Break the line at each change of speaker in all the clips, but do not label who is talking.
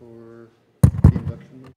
for the induction.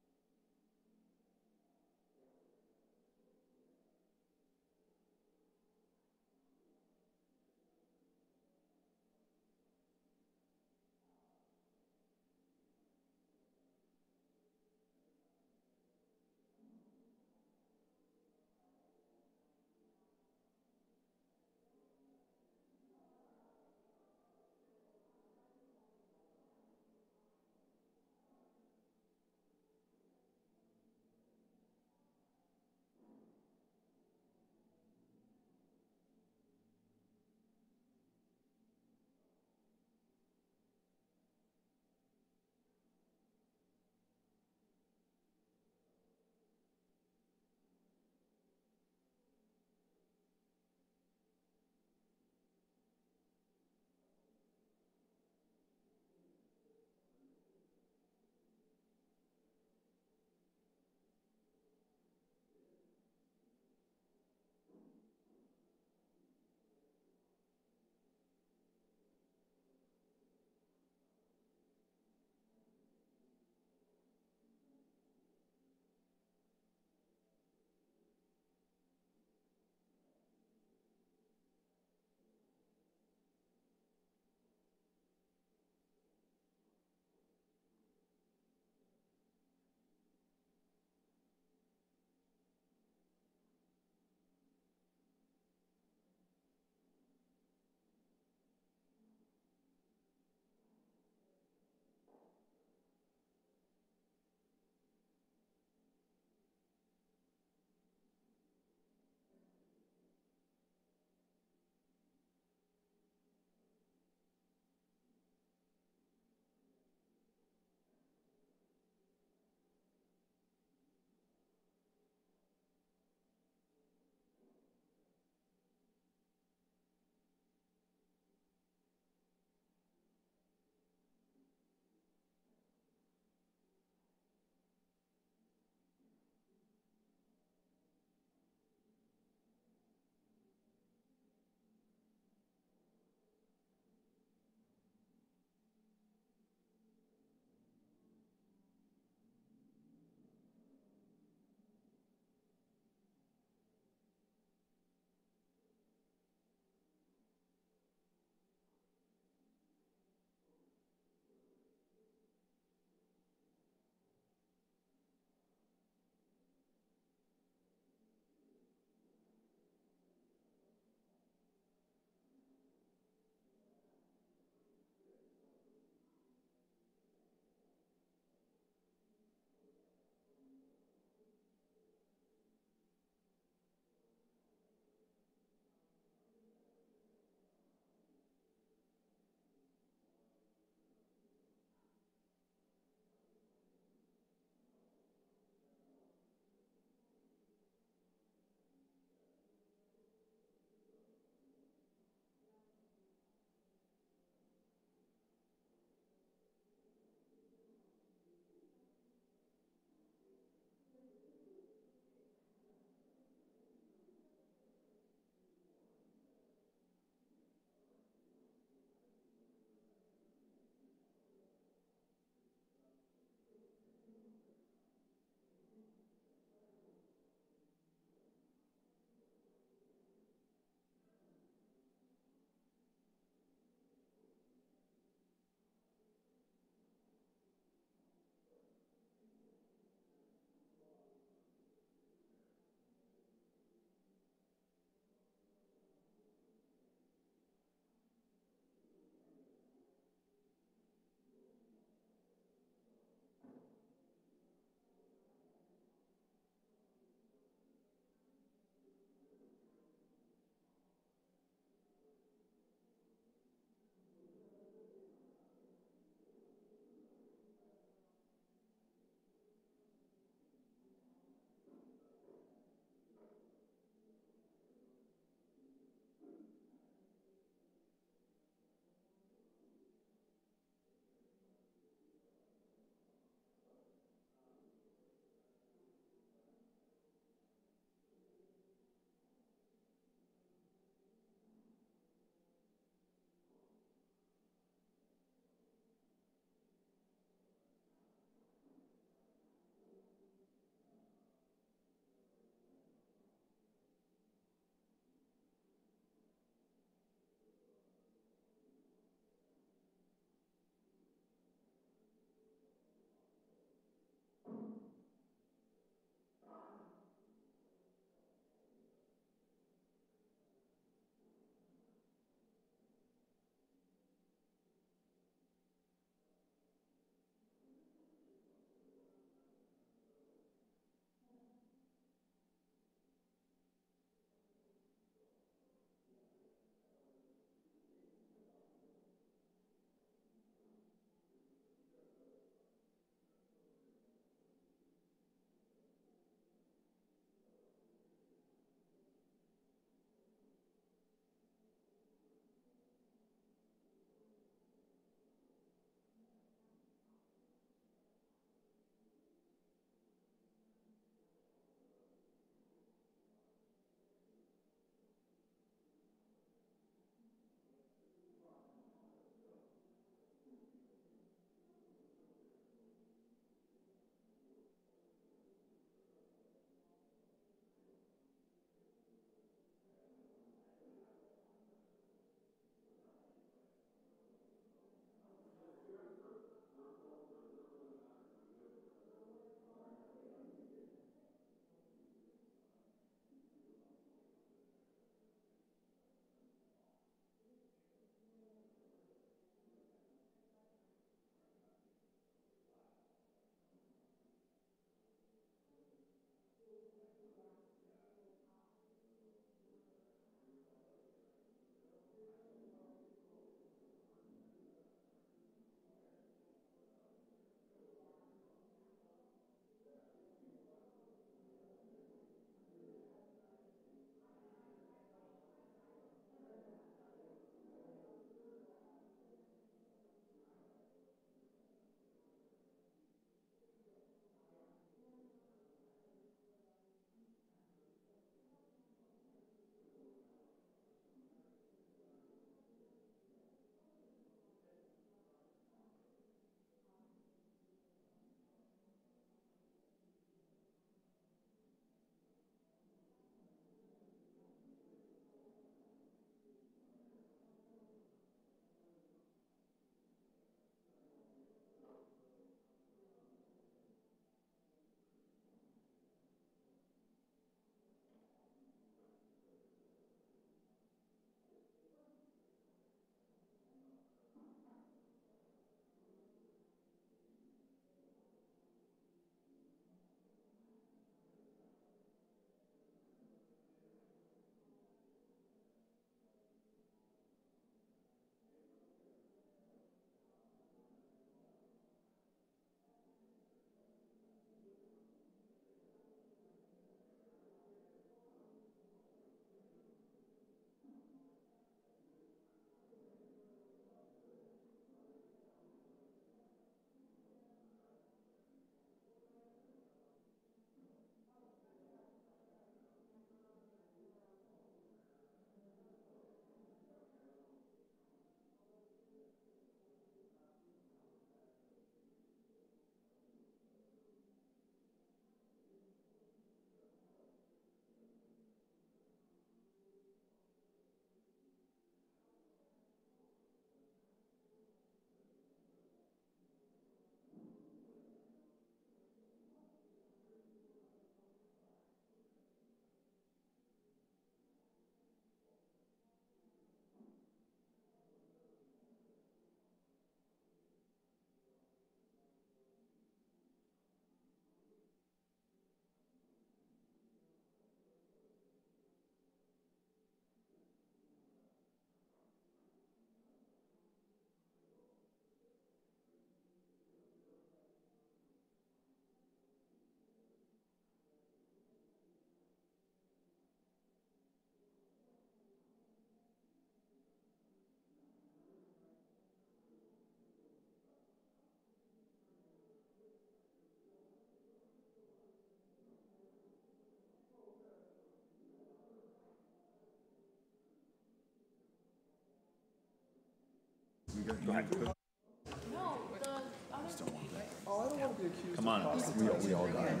Come on. We all got it.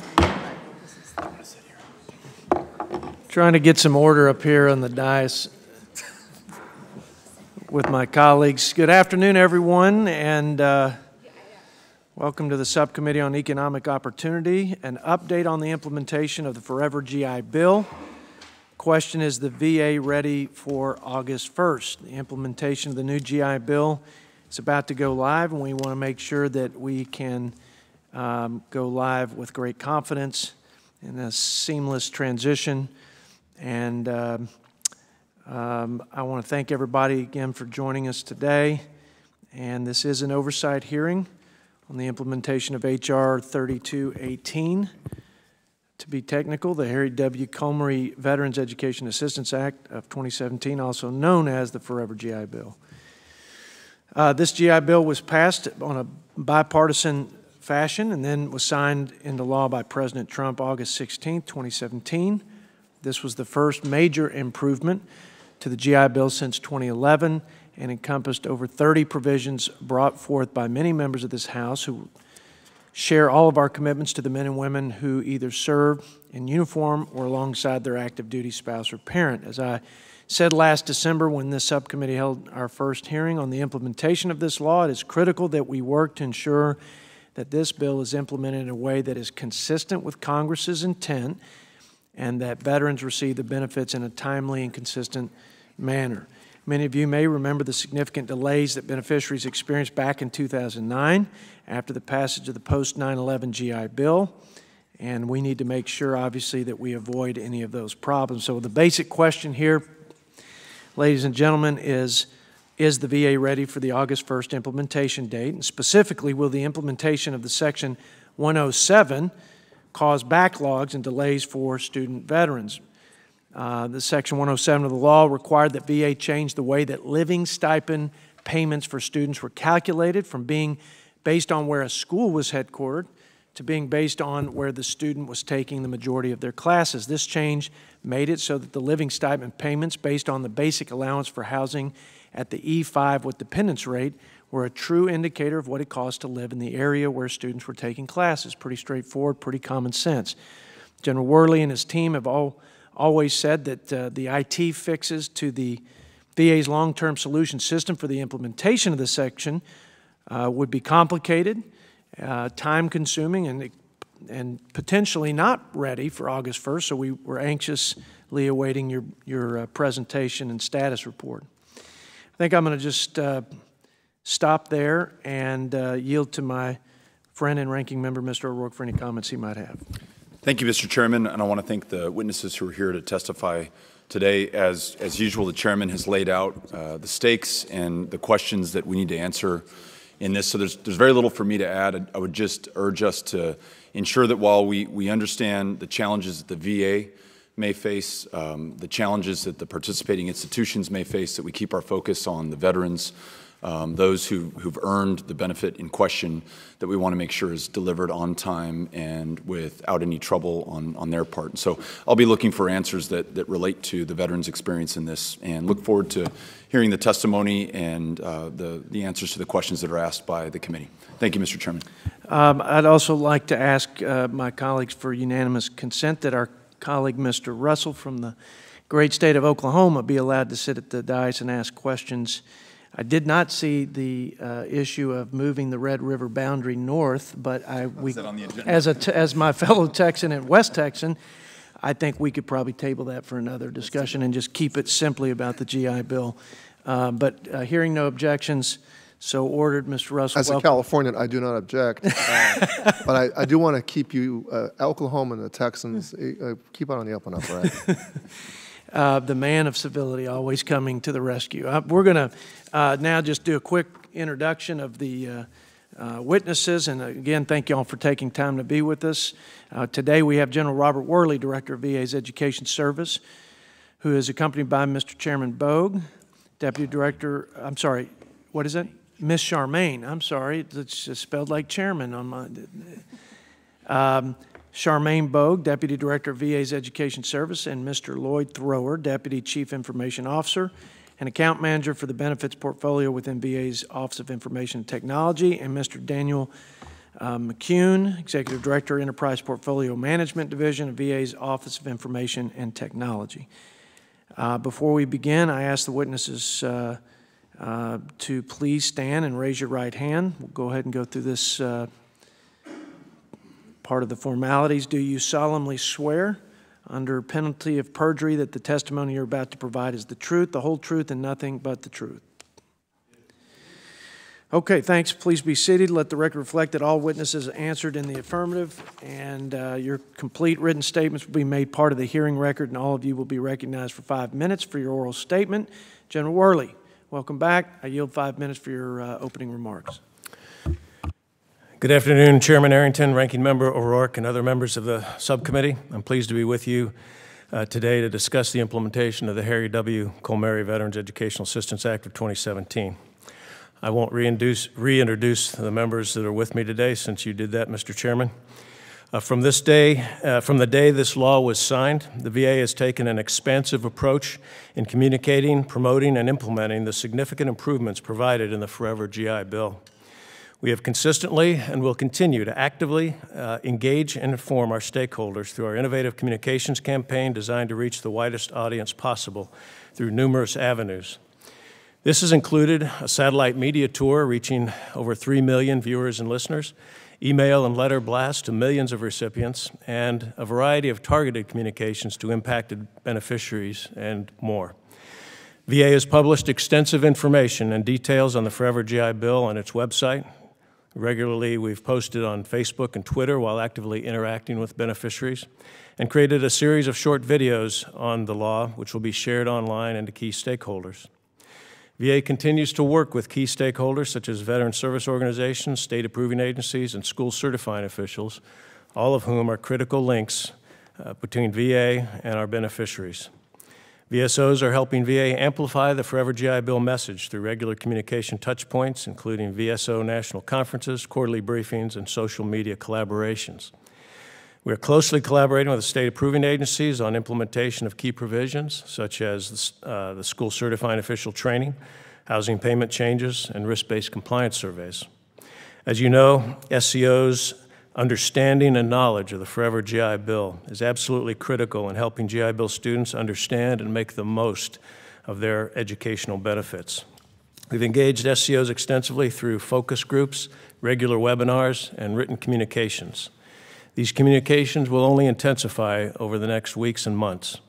Trying to get some order up here on the dais with my colleagues. Good afternoon, everyone, and welcome to the Subcommittee on Economic Opportunity. An update on the implementation of the Forever GI Bill. Question, is the VA ready for August 1st? The implementation of the new GI Bill is about to go live, and we want to make sure that we can go live with great confidence in a seamless transition. And I want to thank everybody again for joining us today. And this is an oversight hearing on the implementation of H.R. 3218. To be technical, the Harry W. Comrie Veterans Education Assistance Act of 2017, also known as the Forever GI Bill. This GI Bill was passed on a bipartisan fashion and then was signed into law by President Trump August 16, 2017. This was the first major improvement to the GI Bill since 2011 and encompassed over 30 provisions brought forth by many members of this House who share all of our commitments to the men and women who either serve in uniform or alongside their active duty spouse or parent. As I said last December when this subcommittee held our first hearing on the implementation of this law, it is critical that we work to ensure that this bill is implemented in a way that is consistent with Congress's intent and that veterans receive the benefits in a timely and consistent manner. Many of you may remember the significant delays that beneficiaries experienced back in 2009 after the passage of the post-9/11 GI Bill, and we need to make sure, obviously, that we avoid any of those problems. So the basic question here, ladies and gentlemen, is the VA ready for the August 1st implementation date? And specifically, will the implementation of the Section 107 cause backlogs and delays for student veterans? The Section 107 of the law required that VA change the way that living stipend payments for students were calculated from being based on where a school was headquartered to being based on where the student was taking the majority of their classes. This change made it so that the living stipend payments based on the basic allowance for housing at the E5 with dependence rate were a true indicator of what it cost to live in the area where students were taking classes. Pretty straightforward, pretty common sense. General Worley and his team have always said that the IT fixes to the VA's long-term solution system for the implementation of this section would be complicated, time-consuming, and potentially not ready for August 1st, so we were anxiously awaiting your presentation and status report. I think I'm going to just stop there and yield to my friend and ranking member, Mr. O'Rourke, for any comments he might have.
Thank you, Mr. Chairman, and I want to thank the witnesses who are here to testify today. As usual, the Chairman has laid out the stakes and the questions that we need to answer in this, so there's very little for me to add. I would just urge us to ensure that while we understand the challenges that the VA may face, the challenges that the participating institutions may face, that we keep our focus on the veterans, those who've earned the benefit in question, that we want to make sure is delivered on time and without any trouble on their part. And so I'll be looking for answers that relate to the veterans' experience in this, and look forward to hearing the testimony and the answers to the questions that are asked by the committee. Thank you, Mr. Chairman.
I'd also like to ask my colleagues for unanimous consent that our colleague, Mr. Russell, from the great state of Oklahoma, be allowed to sit at the dais and ask questions. I did not see the issue of moving the Red River boundary north, but as my fellow Texan and West Texan, I think we could probably table that for another discussion and just keep it simply about the GI Bill. But hearing no objections, so ordered. Mr. Russell,
as a Californian, I do not object, but I do want to keep you, Oklahoma and the Texans, keep on the up and up, right?
The man of civility always coming to the rescue. We're going to now just do a quick introduction of the witnesses, and again, thank you all for taking time to be with us. Today we have General Robert Worley, Director of VA's Education Service, who is accompanied by Mr. Chairman Bogue, Deputy Director, I'm sorry, what is it? Miss Charmaine, I'm sorry, it's just spelled like chairman on my... Charmaine Bogue, Deputy Director of VA's Education Service, and Mr. Lloyd Thrower, Deputy Chief Information Officer, and Account Manager for the Benefits Portfolio within VA's Office of Information and Technology, and Mr. Daniel McCune, Executive Director, Enterprise Portfolio Management Division of VA's Office of Information and Technology. Before we begin, I ask the witnesses to please stand and raise your right hand. We'll go ahead and go through this part of the formalities. Do you solemnly swear under penalty of perjury that the testimony you're about to provide is the truth, the whole truth, and nothing but the truth? Okay, thanks. Please be seated. Let the record reflect that all witnesses answered in the affirmative, and your complete written statements will be made part of the hearing record, and all of you will be recognized for 5 minutes for your oral statement. General Worley, welcome back. I yield 5 minutes for your opening remarks.
Good afternoon, Chairman Arrington, Ranking Member O'Rourke, and other members of the subcommittee. I'm pleased to be with you today to discuss the implementation of the Harry W. Colmary Veterans Educational Assistance Act of 2017. I won't reintroduce the members that are with me today, since you did that, Mr. Chairman. From the day this law was signed, the VA has taken an expansive approach in communicating, promoting, and implementing the significant improvements provided in the Forever GI Bill. We have consistently and will continue to actively engage and inform our stakeholders through our innovative communications campaign designed to reach the widest audience possible through numerous avenues. This has included a satellite media tour reaching over 3 million viewers and listeners, email and letter blasts to millions of recipients, and a variety of targeted communications to impacted beneficiaries and more. VA has published extensive information and details on the Forever GI Bill on its website. Regularly, we've posted on Facebook and Twitter while actively interacting with beneficiaries, and created a series of short videos on the law, which will be shared online and to key stakeholders. VA continues to work with key stakeholders such as veteran service organizations, state approving agencies, and school certifying officials, all of whom are critical links between VA and our beneficiaries. VSOs are helping VA amplify the Forever GI Bill message through regular communication touchpoints, including VSO national conferences, quarterly briefings, and social media collaborations. We are closely collaborating with the state approving agencies on implementation of key provisions, such as the school certifying official training, housing payment changes, and risk-based compliance surveys. As you know, SCO's understanding and knowledge of the Forever GI Bill is absolutely critical in helping GI Bill students understand and make the most of their educational benefits. We've engaged SCOs extensively through focus groups, regular webinars, and written communications. These communications will only intensify over the next weeks and months.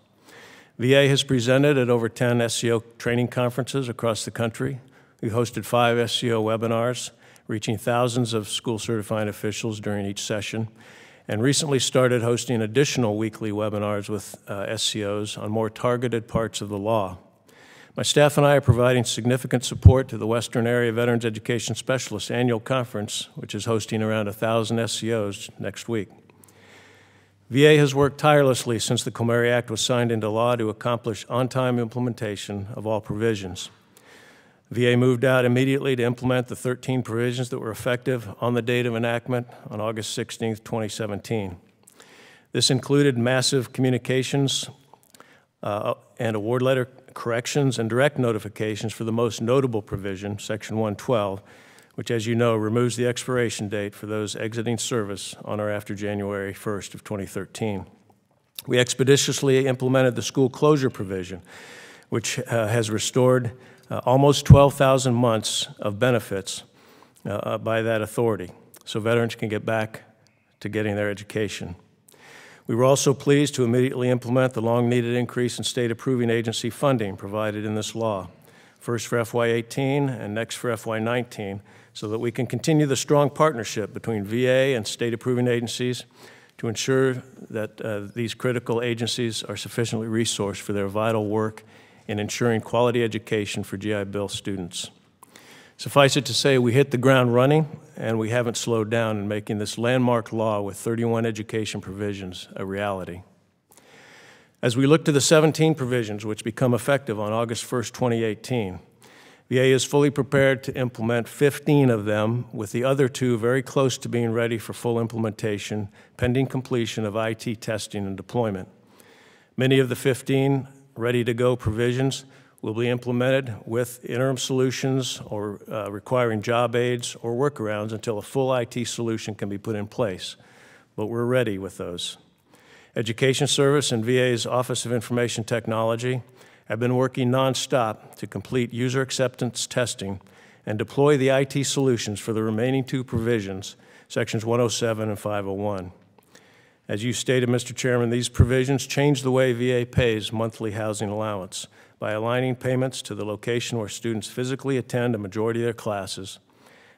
VA has presented at over 10 SCO training conferences across the country. We've hosted 5 SCO webinars, reaching thousands of school certifying officials during each session, and recently started hosting additional weekly webinars with SCOs on more targeted parts of the law. My staff and I are providing significant support to the Western Area Veterans Education Specialists Annual Conference, which is hosting around 1,000 SCOs next week. VA has worked tirelessly since the Colmary Act was signed into law to accomplish on-time implementation of all provisions. VA moved out immediately to implement the 13 provisions that were effective on the date of enactment on August 16, 2017. This included massive communications and award letter corrections and direct notifications for the most notable provision, Section 112, which, as you know, removes the expiration date for those exiting service on or after January 1st of 2013. We expeditiously implemented the school closure provision, which has restored almost 12,000 months of benefits by that authority, so veterans can get back to getting their education. We were also pleased to immediately implement the long-needed increase in state approving agency funding provided in this law, first for FY18 and next for FY19, so that we can continue the strong partnership between VA and state approving agencies to ensure that these critical agencies are sufficiently resourced for their vital work in ensuring quality education for GI Bill students. Suffice it to say, we hit the ground running, and we haven't slowed down in making this landmark law with 31 education provisions a reality. As we look to the 17 provisions which become effective on August 1st, 2018, VA is fully prepared to implement 15 of them, with the other 2 very close to being ready for full implementation, pending completion of IT testing and deployment. Many of the 15 ready-to-go provisions will be implemented with interim solutions or requiring job aids or workarounds until a full IT solution can be put in place. But we're ready with those. Education Service and VA's Office of Information Technology have been working nonstop to complete user acceptance testing and deploy the IT solutions for the remaining two provisions, Sections 107 and 501. As you stated, Mr. Chairman, these provisions change the way VA pays monthly housing allowance by aligning payments to the location where students physically attend a majority of their classes,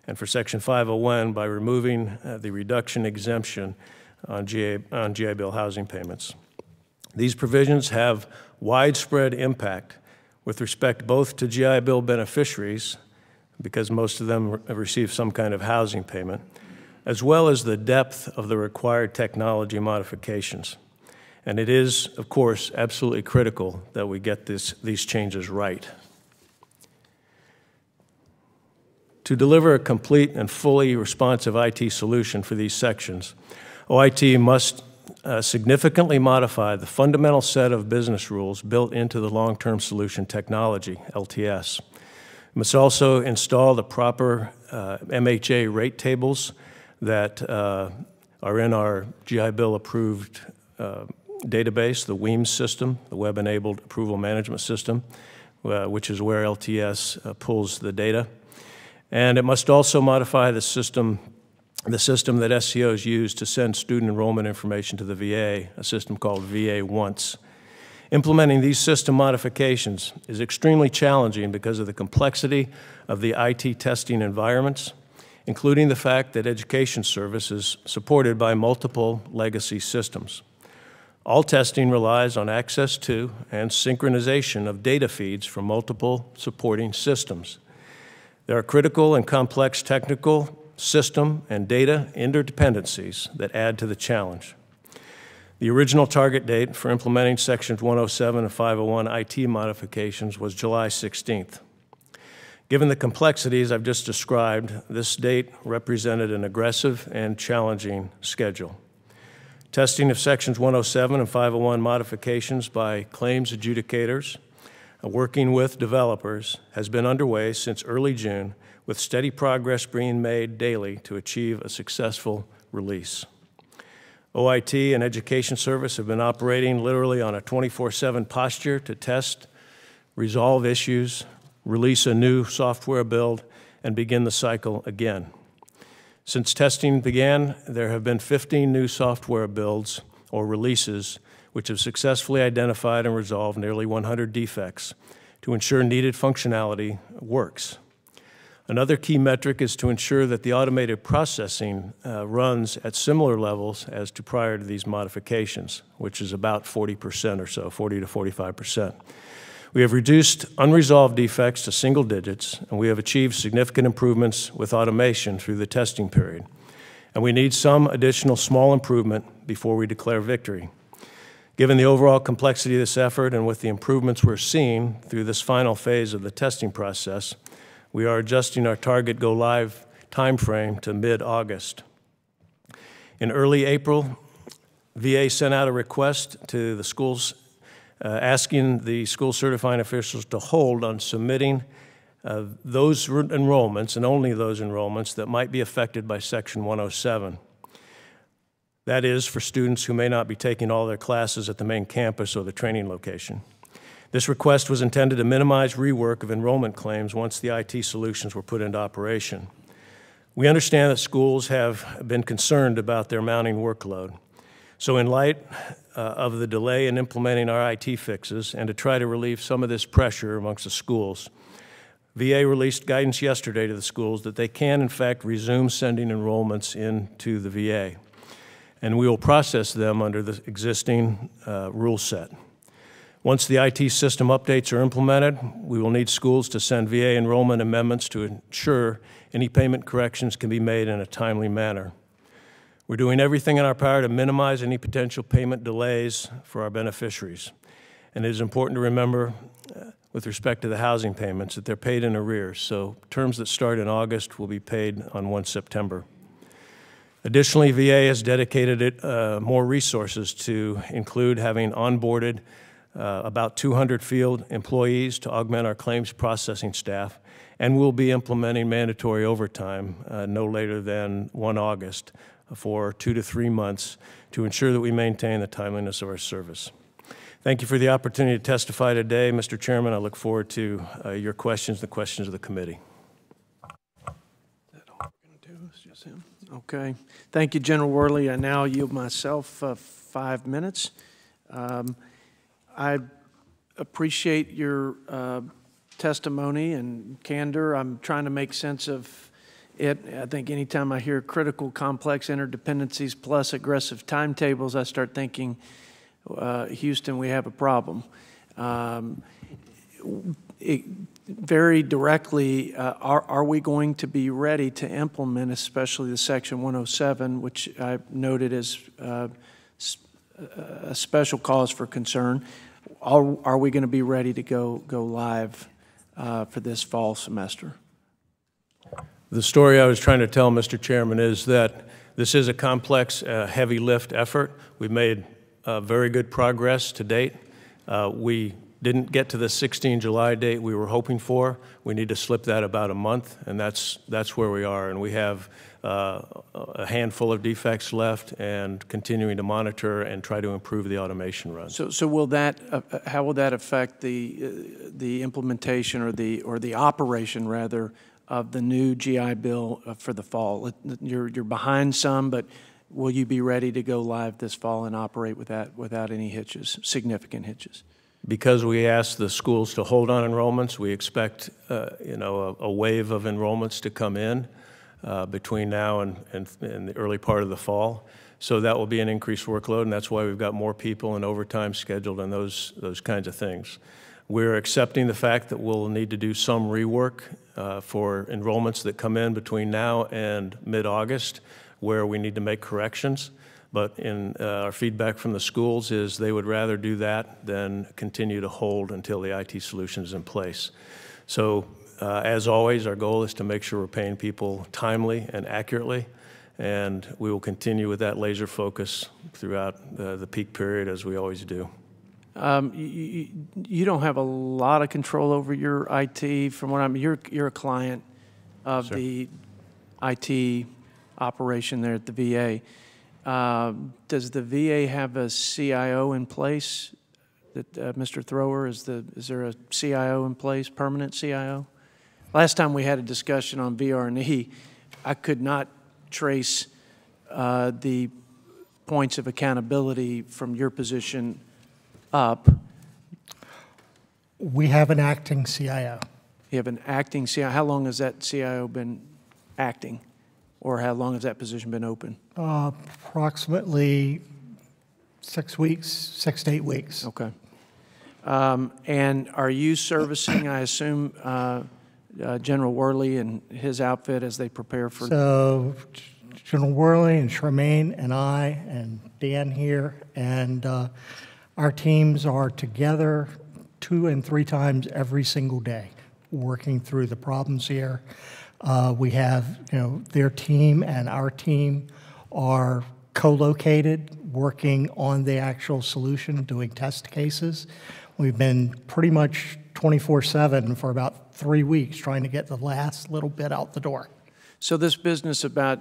and for Section 501 by removing the reduction exemption on GI Bill housing payments. These provisions have widespread impact with respect both to GI Bill beneficiaries, because most of them receive some kind of housing payment, as well as the depth of the required technology modifications. And it is, of course, absolutely critical that we get these changes right. To deliver a complete and fully responsive IT solution for these sections, OIT must significantly modify the fundamental set of business rules built into the long-term solution technology, LTS. It must also install the proper MHA rate tables that are in our GI Bill approved database, the WEAMS system, the Web-Enabled Approval Management System, which is where LTS pulls the data. And it must also modify the system that SCOs use to send student enrollment information to the VA, a system called VA Once. Implementing these system modifications is extremely challenging because of the complexity of the IT testing environments, including the fact that Education Service is supported by multiple legacy systems. All testing relies on access to and synchronization of data feeds from multiple supporting systems. There are critical and complex technical, system, and data interdependencies that add to the challenge. The original target date for implementing Sections 107 and 501 IT modifications was July 16th. Given the complexities I've just described, this date represented an aggressive and challenging schedule. Testing of Sections 107 and 501 modifications by claims adjudicators, working with developers, has been underway since early June, with steady progress being made daily to achieve a successful release. OIT and Education Service have been operating literally on a 24/7 posture to test, resolve issues, release a new software build, and begin the cycle again. Since testing began, there have been 15 new software builds or releases which have successfully identified and resolved nearly 100 defects to ensure needed functionality works. Another key metric is to ensure that the automated processing runs at similar levels as to prior to these modifications, which is about 40% or so, 40 to 45%. We have reduced unresolved defects to single digits, and we have achieved significant improvements with automation through the testing period. And we need some additional small improvement before we declare victory. Given the overall complexity of this effort and with the improvements we're seeing through this final phase of the testing process, we are adjusting our target go-live timeframe to mid-August. In early April, VA sent out a request to the schools asking the school certifying officials to hold on submitting those enrollments, and only those enrollments, that might be affected by Section 107. That is, for students who may not be taking all their classes at the main campus or the training location. This request was intended to minimize rework of enrollment claims once the IT solutions were put into operation. We understand that schools have been concerned about their mounting workload. So in light of the delay in implementing our IT fixes and to try to relieve some of this pressure amongst the schools, VA released guidance yesterday to the schools that they can, in fact, resume sending enrollments into the VA. And we will process them under the existing rule set. Once the IT system updates are implemented, we will need schools to send VA enrollment amendments to ensure any payment corrections can be made in a timely manner. We're doing everything in our power to minimize any potential payment delays for our beneficiaries. And it is important to remember, with respect to the housing payments, that they're paid in arrears. So terms that start in August will be paid on 1 September. Additionally, VA has dedicated more resources to include having onboarded about 200 field employees to augment our claims processing staff, and we'll be implementing mandatory overtime no later than 1 August for 2 to 3 months to ensure that we maintain the timeliness of our service. Thank you for the opportunity to testify today, Mr. Chairman. I look forward to your questions, the questions of the committee.
Okay. Thank you, General Worley. I now yield myself 5 minutes. I appreciate your testimony and candor. I'm trying to make sense of it. I think anytime I hear critical, complex interdependencies plus aggressive timetables, I start thinking, Houston, we have a problem. Very directly, are we going to be ready to implement, especially the Section 107, which I noted as a special cause for concern? Are we going to be ready to go live for this fall semester?
The story I was trying to tell, Mr. Chairman, is that this is a complex, heavy lift effort. We've made very good progress to date. We didn't get to the 16 July date we were hoping for. We need to slip that about a month, and that's where we are. And we have a handful of defects left and continuing to monitor and try to improve the automation run.
So will that, how will that affect the implementation or the operation, rather, of the new GI Bill for the fall? You're behind some, but will you be ready to go live this fall and operate without any hitches, significant hitches?
Because we asked the schools to hold on enrollments, we expect a wave of enrollments to come in between now and the early part of the fall. So that will be an increased workload, and that's why we've got more people and overtime scheduled and those kinds of things. We're accepting the fact that we'll need to do some rework for enrollments that come in between now and mid-August, where we need to make corrections. But in our feedback from the schools is they would rather do that than continue to hold until the IT solution is in place. So as always, our goal is to make sure we're paying people timely and accurately, and we will continue with that laser focus throughout the peak period as we always do.
You don't have a lot of control over your IT. From what you're a client of the IT operation there at the VA. Does the VA have a CIO in place? That Mr. Thrower, is there a CIO in place, permanent CIO? Last time we had a discussion on VR&E, I could not trace the points of accountability from your position up.
We have an acting CIO.
You have an acting CIO. How long has that CIO been acting? Or how long has that position been open?
Approximately 6 weeks, 6 to 8 weeks.
Okay. And are you servicing, I assume, General Worley and his outfit as they prepare for?
So General Worley and Charmaine and I and Dan here, and our teams are together 2 and 3 times every single day, working through the problems here. We have, their team and our team are co-located, working on the actual solution, doing test cases. We've been pretty much 24/7 for about 3 weeks trying to get the last little bit out the door.
So this business about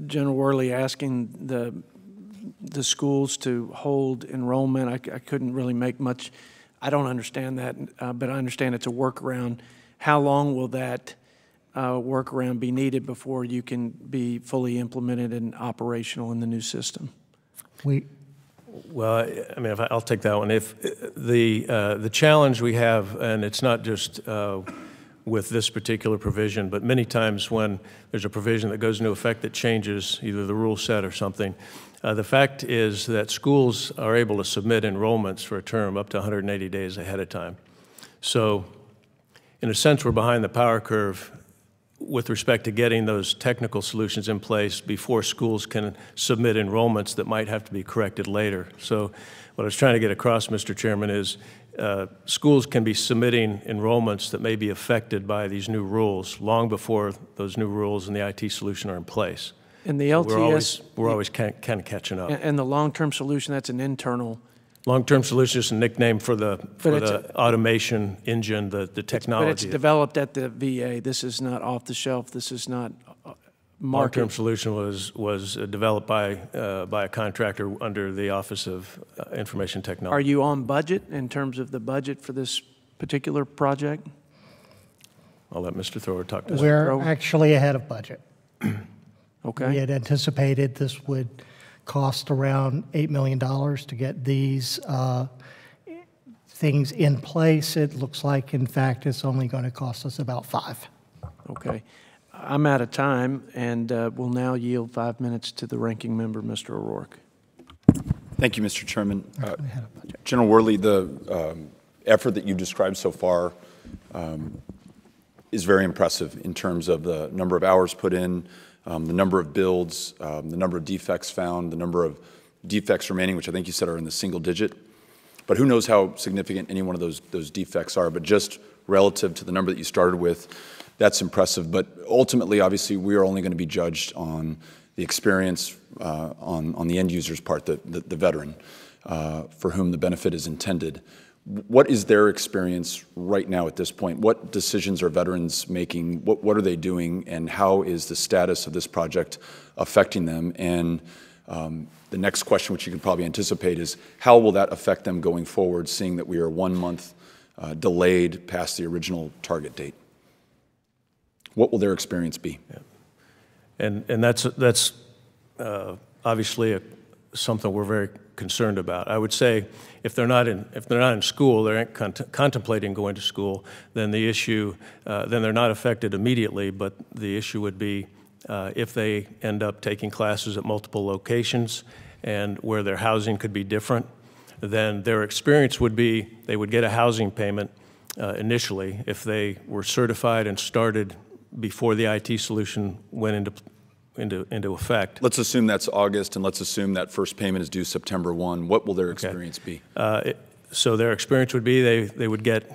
General Worley asking the schools to hold enrollment, I couldn't really make much. I don't understand that, but I understand it's a workaround. How long will that workaround be needed before you can be fully implemented and operational in the new system?
Well, I mean, I'll take that one. If the challenge we have, and it's not just with this particular provision, but many times when there's a provision that goes into effect that changes either the rule set or something, the fact is that schools are able to submit enrollments for a term up to 180 days ahead of time. So in a sense, we're behind the power curve with respect to getting those technical solutions in place before schools can submit enrollments that might have to be corrected later. So what I was trying to get across, Mr. Chairman, is schools can be submitting enrollments that may be affected by these new rules long before those new rules and the IT solution are in place.
And the LTS...
We're always kind of catching up.
And the long-term solution, that's an internal
Long-term solution is a nickname for the
it's
automation engine, the technology.
But it's developed at the VA. This is not off the shelf. This is not
Long-term
market.
solution was developed by a contractor under the Office of Information
Are
Technology.
you on budget in terms of the budget for this particular project?
I'll let Mr. Thrower talk to us.
We're actually ahead of budget. We
Okay.
had anticipated this would cost around $8 million to get these things in place. It looks like, in fact, it's only going to cost us about $5 million.
Okay. I'm out of time, and will now yield 5 minutes to the ranking member, Mr. O'Rourke.
Thank you, Mr. Chairman. General Worley, the effort that you've described so far is very impressive in terms of the number of hours put in, the number of builds, the number of defects found, the number of defects remaining, which I think you said are in the single digit. But who knows how significant any one of those defects are. But just relative to the number that you started with, that's impressive. But ultimately, obviously, we are only going to be judged on the experience on the end user's part, the veteran, for whom the benefit is intended. What is their experience right now at this point? What decisions are veterans making? What are they doing? And how is the status of this project affecting them? And the next question, which you can probably anticipate, is how will that affect them going forward, seeing that we are 1 month delayed past the original target date? What will their experience be?
Yeah. And that's obviously something we're very concerned about. I would say if they're not in school, they aren't contemplating going to school, then the issue then they're not affected immediately. But the issue would be if they end up taking classes at multiple locations and where their housing could be different, then their experience would be they would get a housing payment initially if they were certified and started before the IT solution went into effect.
Let's assume that's August, and let's assume that first payment is due September 1. What will their experience be?
So their experience would be they would get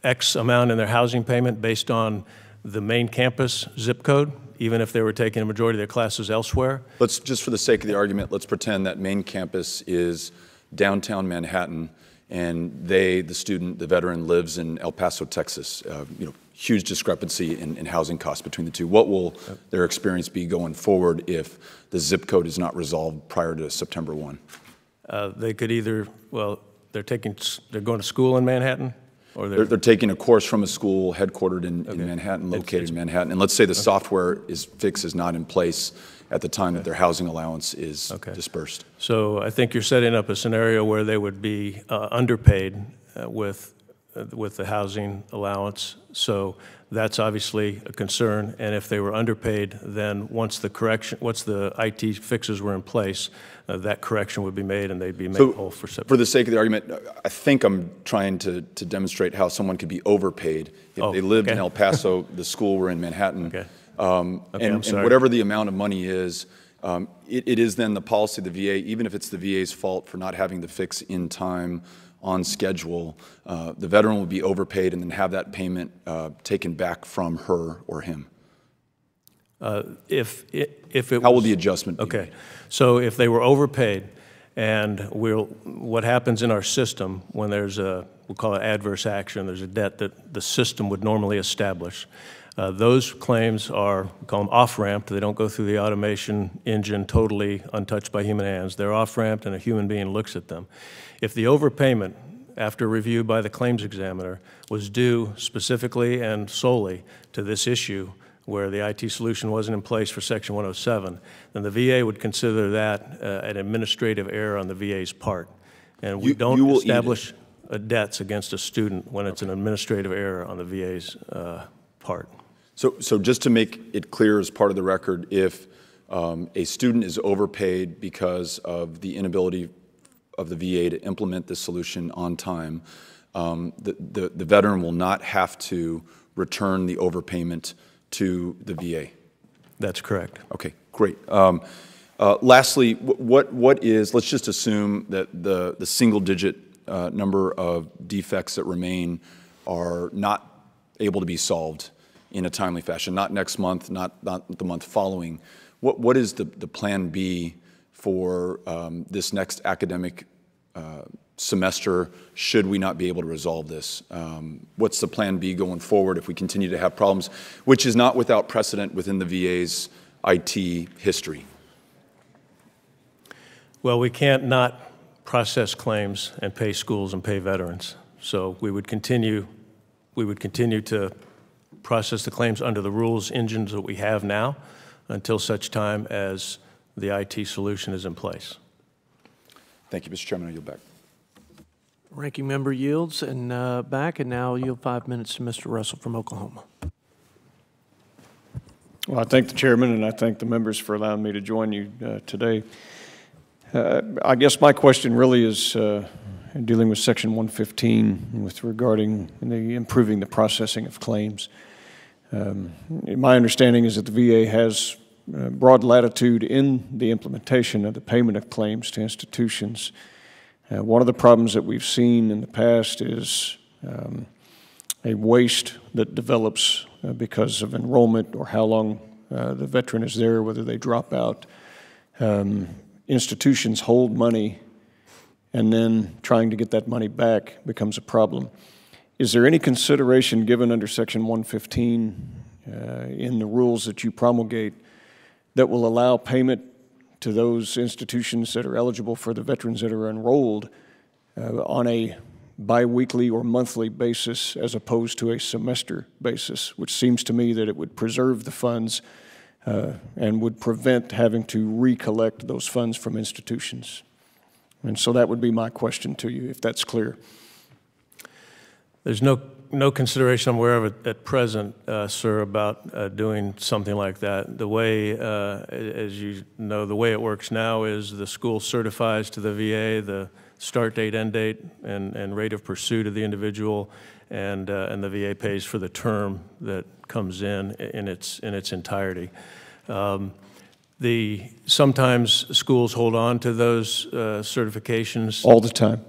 X amount in their housing payment based on the main campus zip code, even if they were taking a majority of their classes elsewhere.
Let's, just for the sake of the argument, let's pretend that main campus is downtown Manhattan, and the student, the veteran, lives in El Paso, Texas. Huge discrepancy in housing costs between the two. What will their experience be going forward if the zip code is not resolved prior to September 1?
They could either, well, they're going to school in Manhattan, or
they're taking a course from a school headquartered in Manhattan, located in Manhattan, and let's say the software fix is not in place at the time that their housing allowance is dispersed.
So I think you're setting up a scenario where they would be underpaid with the housing allowance. So that's obviously a concern. And if they were underpaid, then once the IT fixes were in place, that correction would be made and they'd be made whole for September.
For the sake of the argument, I think I'm trying to demonstrate how someone could be overpaid if they lived in El Paso, the school were in Manhattan. And whatever the amount of money is, it is then the policy of the VA, even if it's the VA's fault for not having the fix in time on schedule, the veteran will be overpaid and then have that payment taken back from her or him.
If it
How will the adjustment be?
Okay, so if they were overpaid, and what happens in our system when there's we'll call it adverse action, there's a debt that the system would normally establish. Those claims are, we call them off-ramped. They don't go through the automation engine totally untouched by human hands. They're off-ramped and a human being looks at them. If the overpayment, after review by the claims examiner, was due specifically and solely to this issue where the IT solution wasn't in place for Section 107, then the VA would consider that an administrative error on the VA's part. And we don't establish debts against a student when it's an administrative error on the VA's part.
So just to make it clear as part of the record, if a student is overpaid because of the inability of the VA to implement this solution on time, the veteran will not have to return the overpayment to the VA.
That's correct.
Okay, great. Lastly, what is, let's just assume that the single-digit number of defects that remain are not able to be solved in a timely fashion, not next month, not the month following. What is the plan B for this next academic semester should we not be able to resolve this? What's the plan B going forward if we continue to have problems, which is not without precedent within the VA's IT history?
Well, we can't not process claims and pay schools and pay veterans. So we would continue to process the claims under the rules engines that we have now until such time as the IT solution is in place.
Thank you, Mr. Chairman. I yield back.
Ranking member yields and back, and now I'll yield 5 minutes to Mr. Russell from Oklahoma.
Well, I thank the chairman and I thank the members for allowing me to join you today. I guess my question really is dealing with Section 115 with regarding improving the processing of claims. My understanding is that the VA has broad latitude in the implementation of the payment of claims to institutions. One of the problems that we've seen in the past is a waste that develops because of enrollment or how long the veteran is there, whether they drop out. Institutions hold money, and then trying to get that money back becomes a problem. Is there any consideration given under Section 115 in the rules that you promulgate that will allow payment to those institutions that are eligible for the veterans that are enrolled on a biweekly or monthly basis as opposed to a semester basis, which seems to me that it would preserve the funds and would prevent having to recollect those funds from institutions? And so that would be my question to you, if that's clear.
There's no consideration I'm aware of at present, sir, about doing something like that. The way, as you know, the way it works now is the school certifies to the VA the start date, end date, and rate of pursuit of the individual, and the VA pays for the term that comes in its entirety. Sometimes schools hold on to those certifications
all the time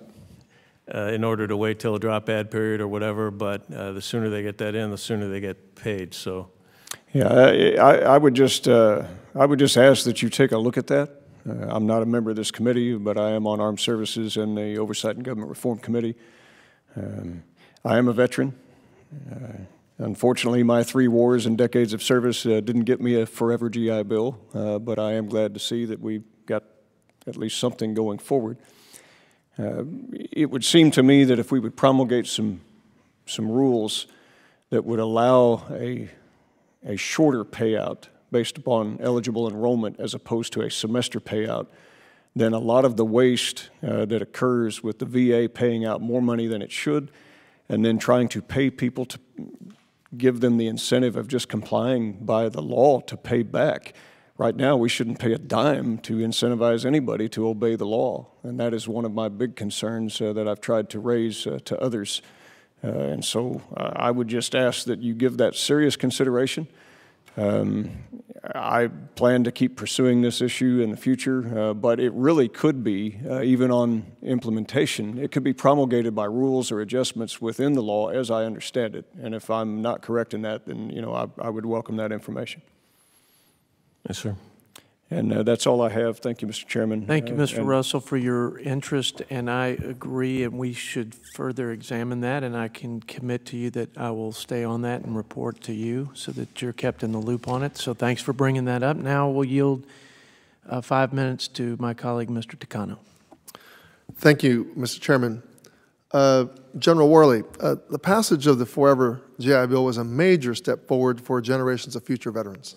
in order to wait till a drop-add period or whatever, but the sooner they get that in, the sooner they get paid. So,
yeah, I would just ask that you take a look at that. I'm not a member of this committee, but I am on Armed Services and the Oversight and Government Reform Committee. I am a veteran. Unfortunately, my 3 wars and decades of service didn't get me a forever GI Bill, but I am glad to see that we've got at least something going forward. It would seem to me that if we would promulgate some rules that would allow a shorter payout based upon eligible enrollment as opposed to a semester payout, then a lot of the waste that occurs with the VA paying out more money than it should and then trying to pay people to give them the incentive of just complying by the law to pay back. Right now, we shouldn't pay a dime to incentivize anybody to obey the law, and that is one of my big concerns that I've tried to raise to others. And so I would just ask that you give that serious consideration. I plan to keep pursuing this issue in the future, but it really could be, even on implementation, it could be promulgated by rules or adjustments within the law as I understand it. And if I'm not correct in that, then I would welcome that information.
yes, sir.
And that's all I have. Thank you, Mr. Chairman.
Thank you, Mr. Russell, for your interest, and I agree, and we should further examine that, and I can commit to you that I will stay on that and report to you so that you're kept in the loop on it. So thanks for bringing that up. Now we'll yield 5 minutes to my colleague, Mr. Takano.
Thank you, Mr. Chairman. General Worley, the passage of the Forever GI Bill was a major step forward for generations of future veterans.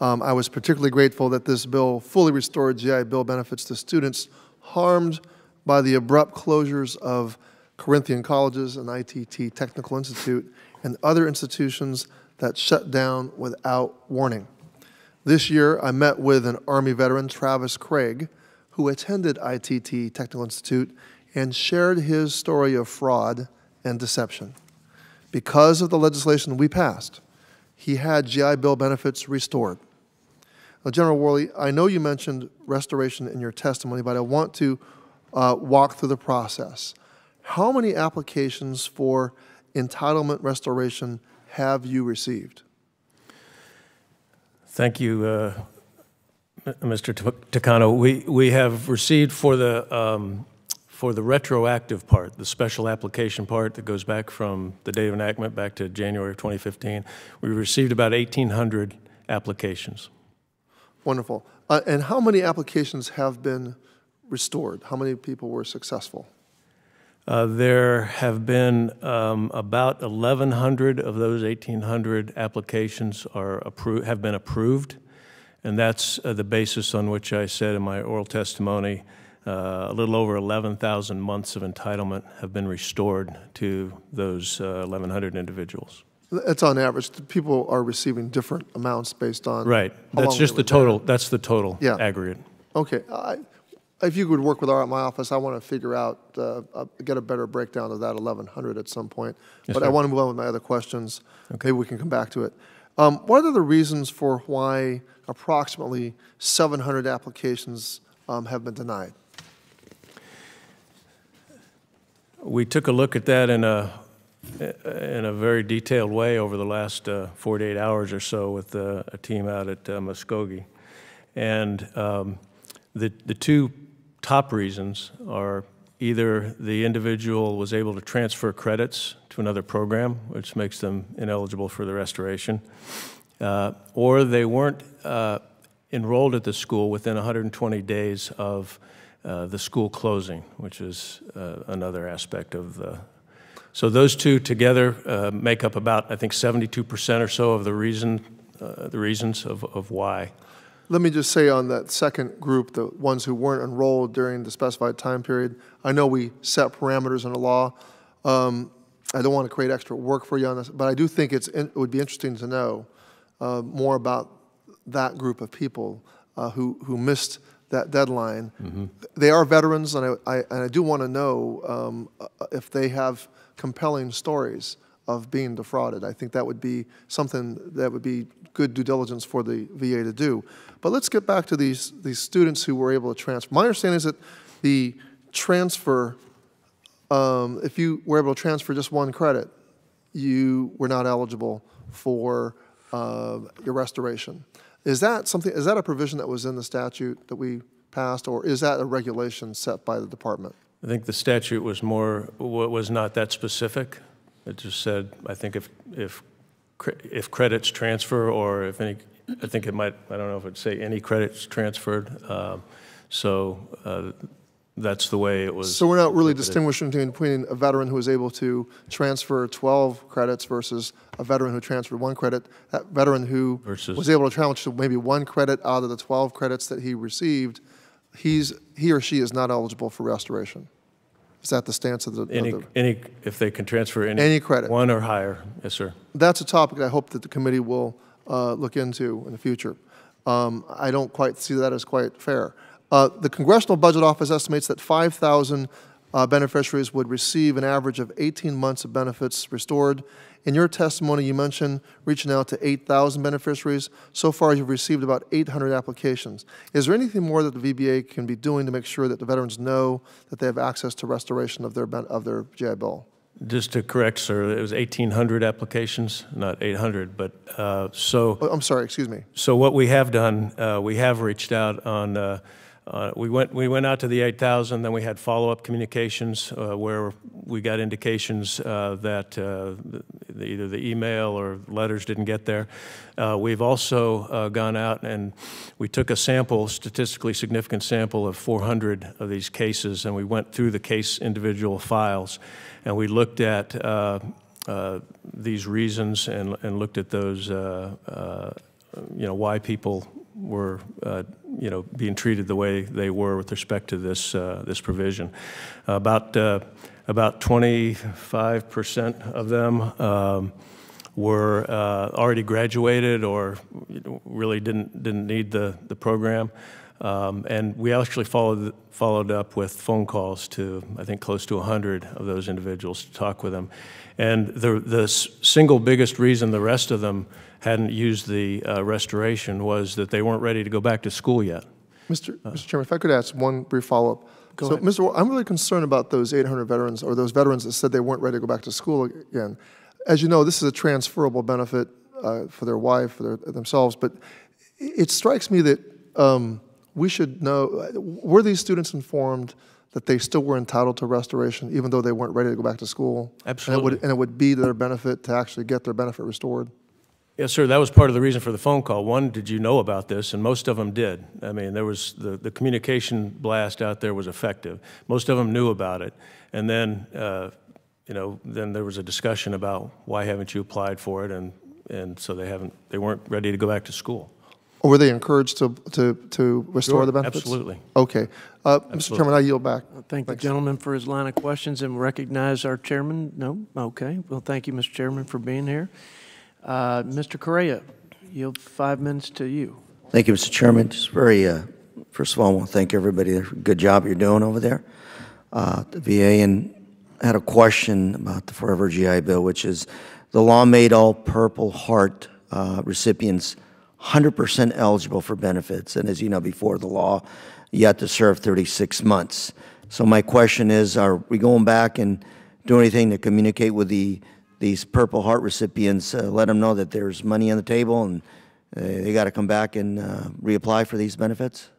I was particularly grateful that this bill fully restored GI Bill benefits to students harmed by the abrupt closures of Corinthian colleges and ITT Technical Institute and other institutions that shut down without warning. This year, I met with an Army veteran, Travis Craig, who attended ITT Technical Institute and shared his story of fraud and deception. Because of the legislation we passed, he had GI Bill benefits restored. Now, General Worley, I know you mentioned restoration in your testimony, but I want to walk through the process. How many applications for entitlement restoration have you received?
Thank you, Mr. Takano. We have received for for the retroactive part, the special application part that goes back from the date of enactment back to January of 2015, we received about 1,800 applications.
Wonderful. And how many applications have been restored? How many people were successful?
There have been about 1,100 of those 1,800 applications have been approved, and that's the basis on which I said in my oral testimony a little over 11,000 months of entitlement have been restored to those 1,100 individuals.
That's on average. People are receiving different amounts based on
right.
How
That's
long
just
they
the
were
total.
there.
That's the total
Yeah.
aggregate.
Okay. If you could work with my office, I want to figure out, get a better breakdown of that 1,100 at some point.
Yes,
but
sir.
I want to move on with my other questions. Okay. Maybe we can come back to it. What are the reasons for why approximately 700 applications have been denied?
We took a look at that in a very detailed way over the last 48 hours or so with a team out at Muskogee. And the two top reasons are either the individual was able to transfer credits to another program, which makes them ineligible for the restoration, or they weren't enrolled at the school within 120 days of the school closing, which is another aspect of the. So those two together make up about, I think, 72% or so of the reasons of why.
Let me just say on that second group, the ones who weren't enrolled during the specified time period, I know we set parameters in the law. I don't want to create extra work for you on this, but I do think it would be interesting to know more about that group of people who missed that deadline. Mm-hmm. They are veterans, and I do want to know if they have compelling stories of being defrauded. I think that would be something that would be good due diligence for the VA to do. But let's get back to these students who were able to transfer. My understanding is that the transfer, if you were able to transfer just one credit, you were not eligible for your restoration. Is that something? Is that a provision that was in the statute that we passed, or is that a regulation set by the department?
I think the statute was not that specific. It just said, I think if credits transfer, or if any, I think it might, I don't know if it'd say any credits transferred. That's the way it was.
So we're not really distinguishing between a veteran who was able to transfer 12 credits versus a veteran who transferred one credit. That veteran who was able to transfer maybe one credit out of the 12 credits that he received, he or she is not eligible for restoration. Is that the stance of the...
if they can transfer
any credit.
One or higher, yes, sir.
That's a topic that I hope that the committee will look into in the future. I don't quite see that as quite fair. The Congressional Budget Office estimates that 5,000 beneficiaries would receive an average of 18 months of benefits restored. In your testimony, you mentioned reaching out to 8,000 beneficiaries. So far, you've received about 800 applications. Is there anything more that the VBA can be doing to make sure that the veterans know that they have access to restoration of their GI Bill?
Just to correct, sir, it was 1,800 applications, not 800. But so.
Oh, I'm sorry. Excuse me.
So what we have done, we have reached out on. We went out to the 8,000, then we had follow-up communications where we got indications that either the email or letters didn't get there. We've also gone out and we took a sample, statistically significant sample of 400 of these cases, and we went through the case individual files, and we looked at these reasons and looked at those, why people were, being treated the way they were with respect to this provision. About 25% of them were already graduated or really didn't need the program, and we actually followed up with phone calls to, I think, close to 100 of those individuals to talk with them, and the single biggest reason the rest of them hadn't used the restoration was that they weren't ready to go back to school yet.
Mr. Chairman, if I could ask one brief follow-up.
Go ahead.
Mr. I'm really concerned about those 800 veterans, or those veterans that said they weren't ready to go back to school again. As you know, this is a transferable benefit for their wife, for themselves, but it strikes me that we should know, were these students informed that they still were entitled to restoration, even though they weren't ready to go back to school?
Absolutely.
And it would be to their benefit to actually get their benefit restored?
Yes, sir. That was part of the reason for the phone call. One, did you know about this? And most of them did. I mean, there was the communication blast out there was effective. Most of them knew about it. And then, then there was a discussion about why haven't you applied for it, and so they weren't ready to go back to school.
Or were they encouraged to restore
Sure,
the benefits?
absolutely.
Okay. Mr. Chairman, I yield back.
Thank the
Thanks.
gentleman for his line of questions and recognize our chairman. No? Okay. Well, thank you, Mr. Chairman, for being here. Mr. Correa, yield 5 minutes to you.
Thank you, Mr. Chairman. Just first of all, I want to thank everybody for the good job you're doing over there. The VA, and I had a question about the Forever GI Bill, which is the law made all Purple Heart recipients 100% eligible for benefits. And as you know, before the law, you had to serve 36 months. So my question is, are we going back and do anything to communicate with these Purple Heart recipients, let them know that there's money on the table and they got to come back and reapply for these benefits?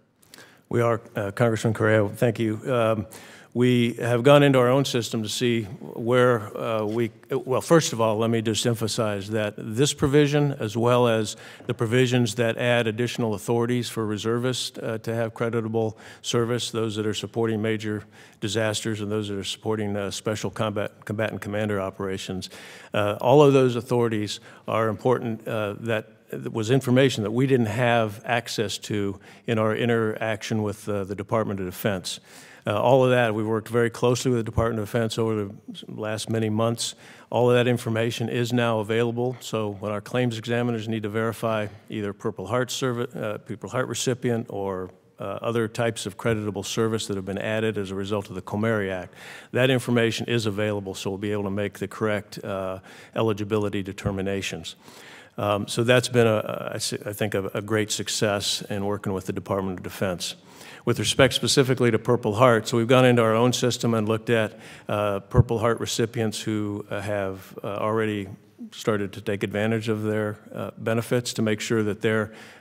We are, Congressman Correa, thank you. We have gone into our own system to see where well, first of all, let me just emphasize that this provision, as well as the provisions that add additional authorities for reservists to have creditable service, those that are supporting major disasters and those that are supporting special combatant commander operations, all of those authorities are important. That was information that we didn't have access to in our interaction with the Department of Defense. All of that, we worked very closely with the Department of Defense over the last many months. All of that information is now available, so when our claims examiners need to verify either Purple Heart recipient or other types of creditable service that have been added as a result of the Comeri Act, that information is available, so we'll be able to make the correct eligibility determinations. So that's been, I think, a great success in working with the Department of Defense. With respect specifically to Purple Heart, so we've gone into our own system and looked at Purple Heart recipients who have already started to take advantage of their benefits to make sure that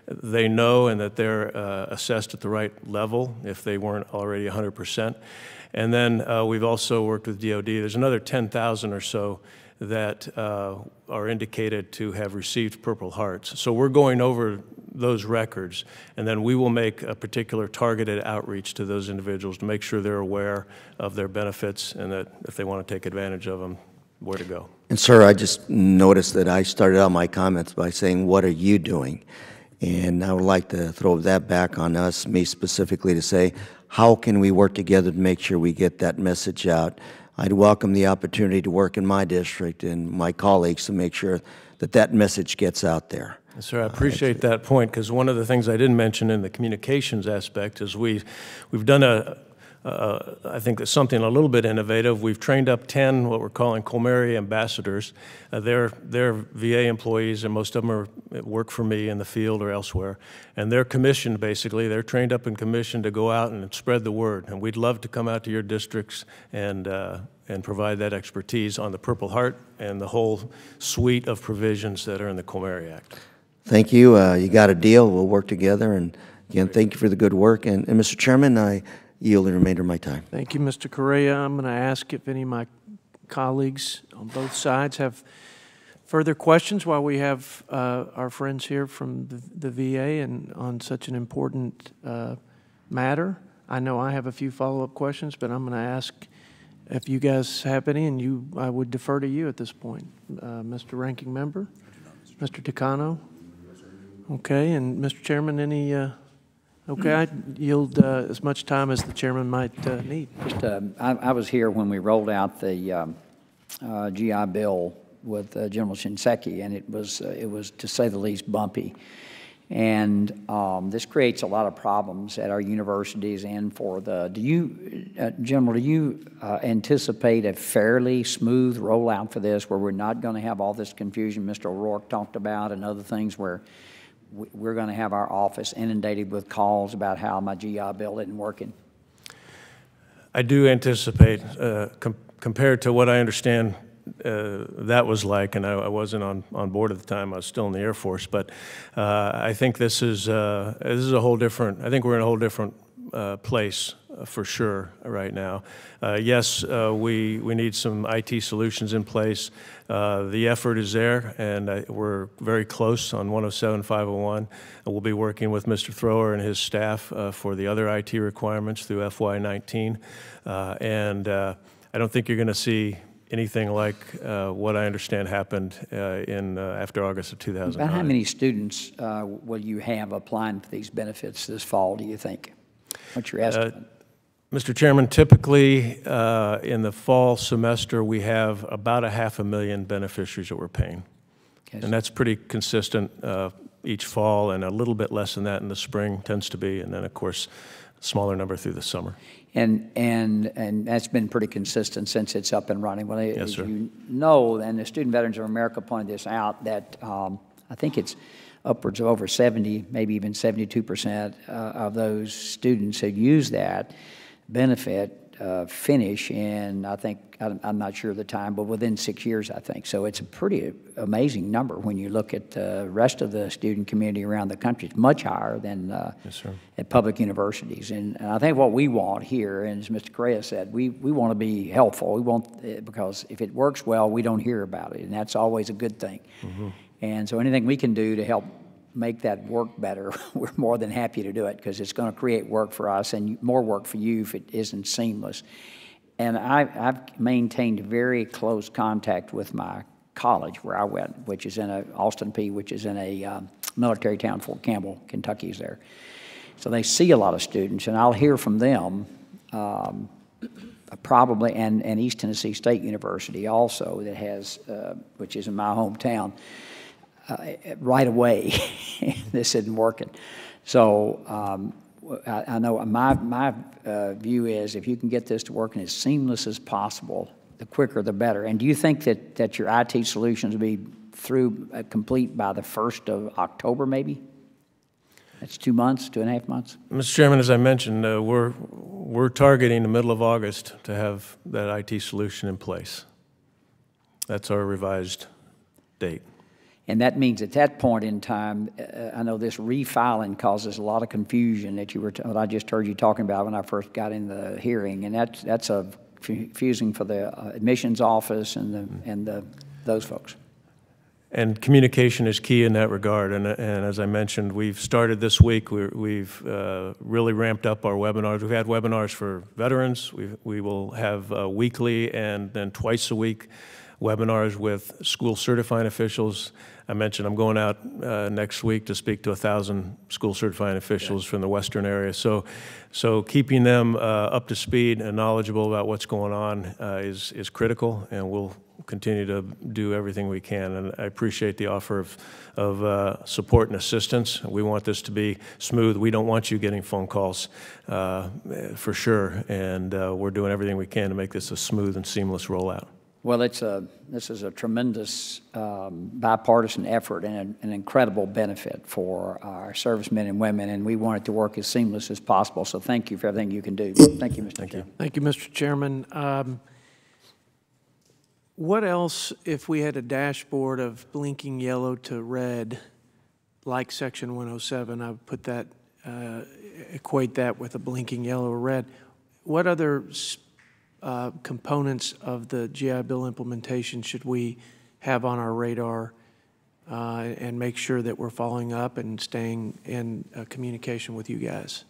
they know and that they're assessed at the right level if they weren't already 100%. And then we've also worked with DOD. There's another 10,000 or so that are indicated to have received Purple Hearts. So we're going over those records, and then we will make a particular targeted outreach to those individuals to make sure they're aware of their benefits and that if they want to take advantage of them, where to go.
And sir, I just noticed that I started out my comments by saying, what are you doing? And I would like to throw that back on us, me specifically, to say, how can we work together to make sure we get that message out? I'd welcome the opportunity to work in my district and my colleagues to make sure that that message gets out there.
Yes, sir, I appreciate that point, because one of the things I didn't mention in the communications aspect is we've done I think that's something a little bit innovative. We've trained up 10 what we're calling Comeri ambassadors. They're VA employees, and most of them work for me in the field or elsewhere. And they're commissioned, basically. They're trained up and commissioned to go out and spread the word. And we'd love to come out to your districts and provide that expertise on the Purple Heart and the whole suite of provisions that are in the Comeri Act.
Thank you. You got a deal. We'll work together. And again, thank you for the good work. And Mr. Chairman, I yield the remainder of my time.
Thank you, Mr. Correa. I'm going to ask if any of my colleagues on both sides have further questions while we have our friends here from the VA and on such an important matter. I know I have a few follow-up questions, but I'm going to ask if you guys have any, and I would defer to you at this point. Mr. Ranking Member? Mr. Takano? Okay, and Mr. Chairman, any... Okay, I yield as much time as the chairman might need.
Just, I was here when we rolled out the GI Bill with General Shinseki, and it was, to say the least, bumpy. And this creates a lot of problems at our universities and for the, General, do you anticipate a fairly smooth rollout for this where we're not going to have all this confusion Mr. O'Rourke talked about and other things where we're going to have our office inundated with calls about how my GI Bill isn't working?
I do anticipate, compared to what I understand that was like, and I wasn't on board at the time, I was still in the Air Force, but I think this is a whole different, I think we're in a whole different place for sure right now. Yes, we need some IT solutions in place. The effort is there, and we're very close on 107, 501. We'll be working with Mr. Thrower and his staff for the other IT requirements through FY19. I don't think you're going to see anything like what I understand happened after August of 2009.
About how many students will you have applying for these benefits this fall, do you think? What's your estimate?
Mr. Chairman, typically in the fall semester, we have about 500,000 beneficiaries that we're paying.
Okay,
And that's pretty consistent each fall, and a little bit less than that in the spring tends to be, and then, of course, a smaller number through the summer.
And that's been pretty consistent since it's up and running. Well,
Yes,
as
sir.
you know, and the Student Veterans of America pointed this out, that I think it's upwards of over 70, maybe even 72% of those students who use that benefit finish in, I think, I'm not sure of the time, but within 6 years, I think. So it's a pretty amazing number when you look at the rest of the student community around the country. It's much higher than
Yes, sir.
at public universities. And I think what we want here, and as Mr. Correa said, we want to be helpful. We want, because if it works well, we don't hear about it, and that's always a good thing. And so anything we can do to help make that work better, we're more than happy to do it, because it's going to create work for us and more work for you if it isn't seamless. And I've maintained very close contact with my college where I went, which is in Austin Peay, which is in a military town, Fort Campbell, Kentucky is there. So they see a lot of students, and I'll hear from them probably, and East Tennessee State University also, that has, which is in my hometown, right away, this isn't working. So I know my view is if you can get this to working as seamless as possible, the quicker the better. And do you think that your IT solutions will be through complete by the 1st of October, maybe? That's 2 months, 2.5 months?
Mr. Chairman, as I mentioned, we're targeting the middle of August to have that IT solution in place. That's our revised date.
And that means at that point in time, I know this refiling causes a lot of confusion that what I just heard you talking about when I first got in the hearing, and that's confusing for the admissions office and those folks.
And communication is key in that regard. And as I mentioned, we've started this week. We've really ramped up our webinars. We've had webinars for veterans. We will have weekly and then twice a week webinars with school certifying officials. I mentioned I'm going out next week to speak to 1,000 school certifying officials from the western area. So keeping them up to speed and knowledgeable about what's going on is critical, and we'll continue to do everything we can. And I appreciate the offer of support and assistance. We want this to be smooth. We don't want you getting phone calls for sure, and we're doing everything we can to make this a smooth and seamless rollout.
Well, this is a tremendous bipartisan effort and an incredible benefit for our servicemen and women, and we want it to work as seamless as possible. So thank you for everything you can do. Thank you, Mr. Chairman.
Thank you, Mr. Chairman. What else, if we had a dashboard of blinking yellow to red, like Section 107, I would put that, equate that with a blinking yellow or red. What other components of the GI Bill implementation should we have on our radar and make sure that we're following up and staying in communication with you guys?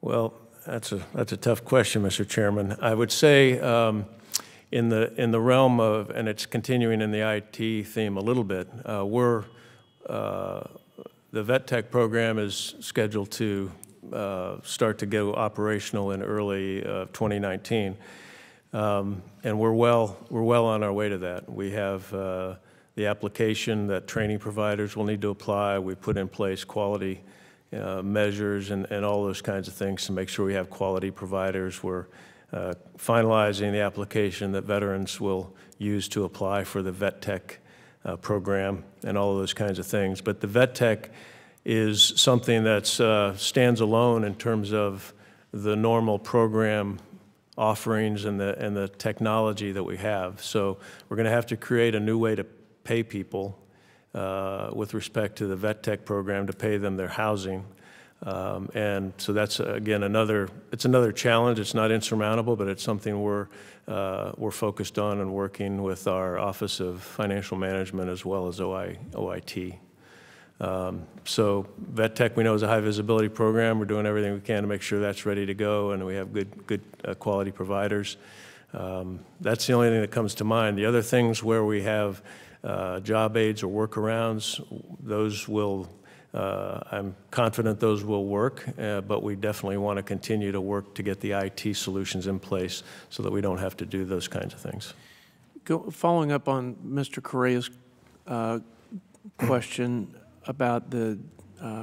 Well, that's a tough question, Mr. Chairman. I would say in the realm of, and it's continuing in the IT theme a little bit, the Vet Tech program is scheduled to start to go operational in early 2019, and we're well on our way to that. We have the application that training providers will need to apply. We put in place quality measures and all those kinds of things to make sure we have quality providers. We're finalizing the application that veterans will use to apply for the Vet Tech program and all of those kinds of things. But the Vet Tech is something that stands alone in terms of the normal program offerings and the technology that we have. So we're going to have to create a new way to pay people with respect to the Vet Tech program to pay them their housing. And so that's, again, it's another challenge. It's not insurmountable, but it's something we're focused on and working with our Office of Financial Management as well as OIT. So Vet Tech, we know, is a high visibility program. We're doing everything we can to make sure that's ready to go, and we have good quality providers. That's the only thing that comes to mind. The other things where we have job aids or workarounds, those will, I'm confident those will work, but we definitely want to continue to work to get the IT solutions in place so that we don't have to do those kinds of things.
Following up on Mr. Correa's question about the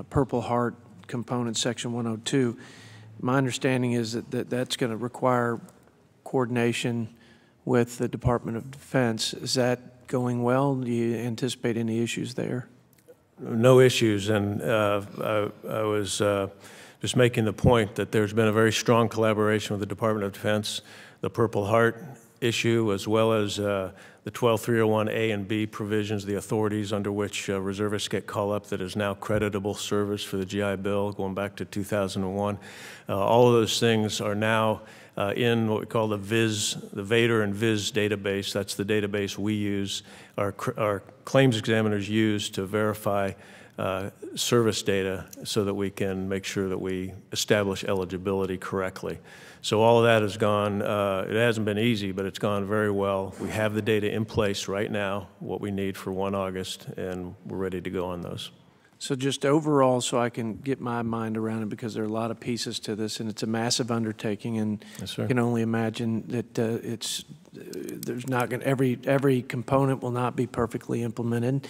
Purple Heart component, Section 102, my understanding is that that's going to require coordination with the Department of Defense. Is that going well? Do you anticipate any issues there?
No issues, and I was just making the point that there's been a very strong collaboration with the Department of Defense, the Purple Heart issue, as well as the 12301A and B provisions, the authorities under which reservists get call up that is now creditable service for the GI Bill going back to 2001. All of those things are now in what we call the VADER and VIS database. That's the database we use, our claims examiners use to verify service data so that we can make sure that we establish eligibility correctly. So all of that has gone, it hasn't been easy, but it's gone very well. We have the data in place right now, what we need for 1 August, and we're ready to go on those.
So just overall, so I can get my mind around it, because there are a lot of pieces to this, and it's a massive undertaking, and
Yes, sir.
I can only imagine that there's not going every component will not be perfectly implemented,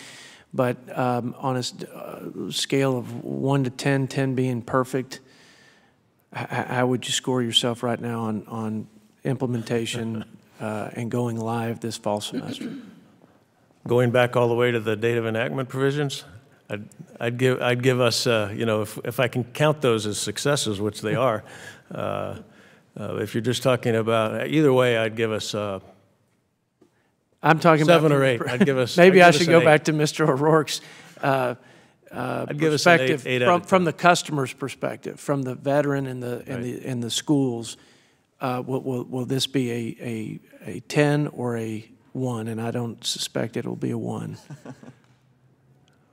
but on a scale of 1 to 10, 10 being perfect, how would you score yourself right now on implementation and going live this fall semester?
Going back all the way to the date of enactment provisions, I'd give us, you know, if I can count those as successes, which they are, if you're just talking about, either way, I'd give us
I'm talking
7
about
or 8. I'd give us.
maybe
I'd
I
give us
should
an
go
8.
back to Mr. O'Rourke's
I'd give us an
perspective
8 out of
from
10.
the customer's perspective, from the veteran and the schools. Will this be a 10 or a 1? And I don't suspect it will be a 1.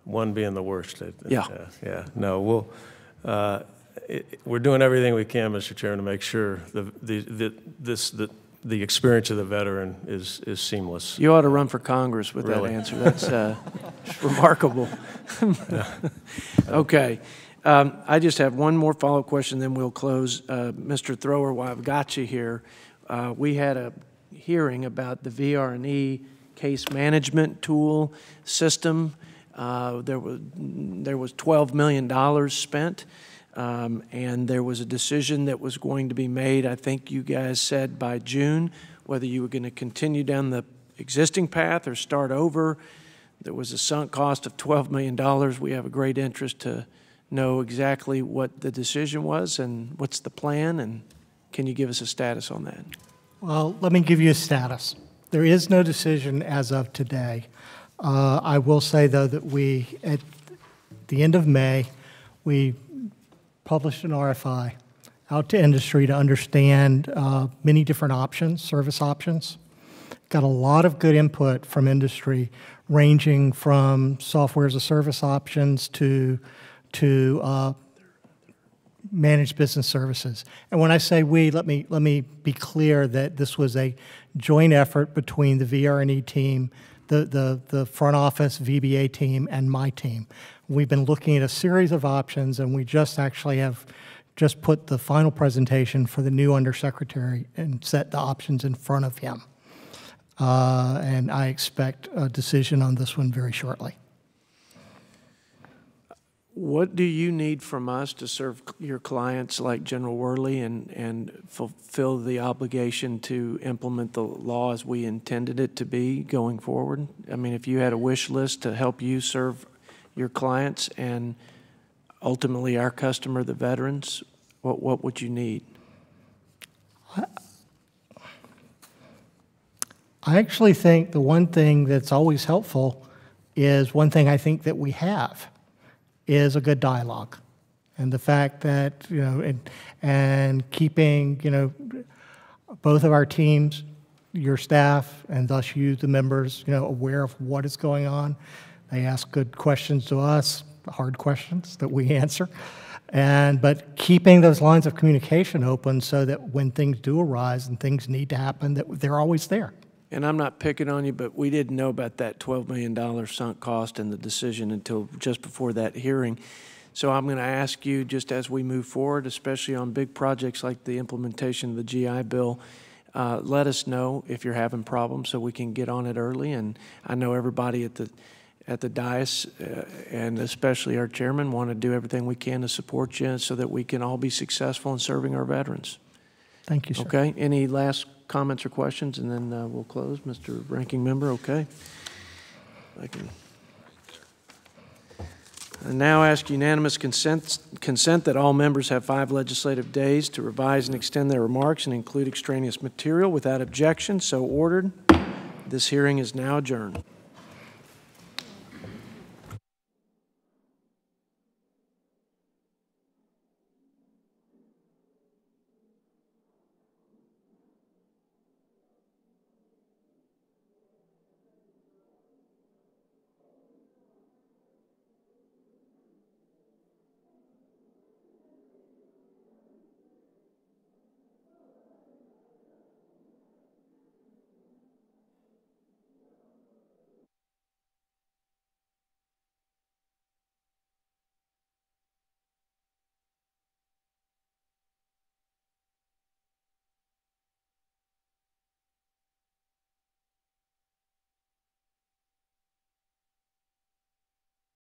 1 being the worst.
Yeah.
Yeah. No, we're doing everything we can, Mr. Chairman, to make sure the experience of the veteran is seamless.
You ought to run for Congress with
Really?
that answer. That's remarkable. Okay. I just have one more follow-up question, then we'll close. Mr. Thrower, while I've got you here, we had a hearing about the VR&E case management tool system. There was $12 million spent, and there was a decision that was going to be made, I think you guys said by June, whether you were going to continue down the existing path or start over. There was a sunk cost of $12 million. We have a great interest to know exactly what the decision was and what's the plan, and can you give us a status on that?
Well, let me give you a status. There is no decision as of today. I will say, though, that we, at the end of May, we published an RFI out to industry to understand many different options, service options. Got a lot of good input from industry, ranging from software as a service options to managed business services. And when I say we, let me be clear that this was a joint effort between the VR&E team, the front office VBA team, and my team. We've been looking at a series of options, and we just actually have just put the final presentation for the new undersecretary and set the options in front of him. And I expect a decision on this one very shortly.
What do you need from us to serve your clients like General Worley and fulfill the obligation to implement the law as we intended it to be going forward? I mean, if you had a wish list to help you serve your clients and ultimately our customer, the veterans, what would you need?
I actually think the one thing that's always helpful is one thing I think that we have is a good dialogue. And the fact that, you know, and keeping, you know, both of our teams, your staff, and thus you, the members, you know, aware of what is going on. They ask good questions to us, hard questions that we answer. But keeping those lines of communication open so that when things do arise and things need to happen, that they're always there.
And I'm not picking on you, but we didn't know about that $12 million sunk cost and the decision until just before that hearing. So I'm going to ask you, just as we move forward, especially on big projects like the implementation of the GI Bill, let us know if you're having problems so we can get on it early. And I know everybody at the dais, and especially our chairman, want to do everything we can to support you so that we can all be successful in serving our veterans.
Thank you, sir.
Okay. Any last comments or questions? And then we'll close. Mr. Ranking Member, okay. I now ask unanimous consent that all members have 5 legislative days to revise and extend their remarks and include extraneous material without objection. So ordered. This hearing is now adjourned.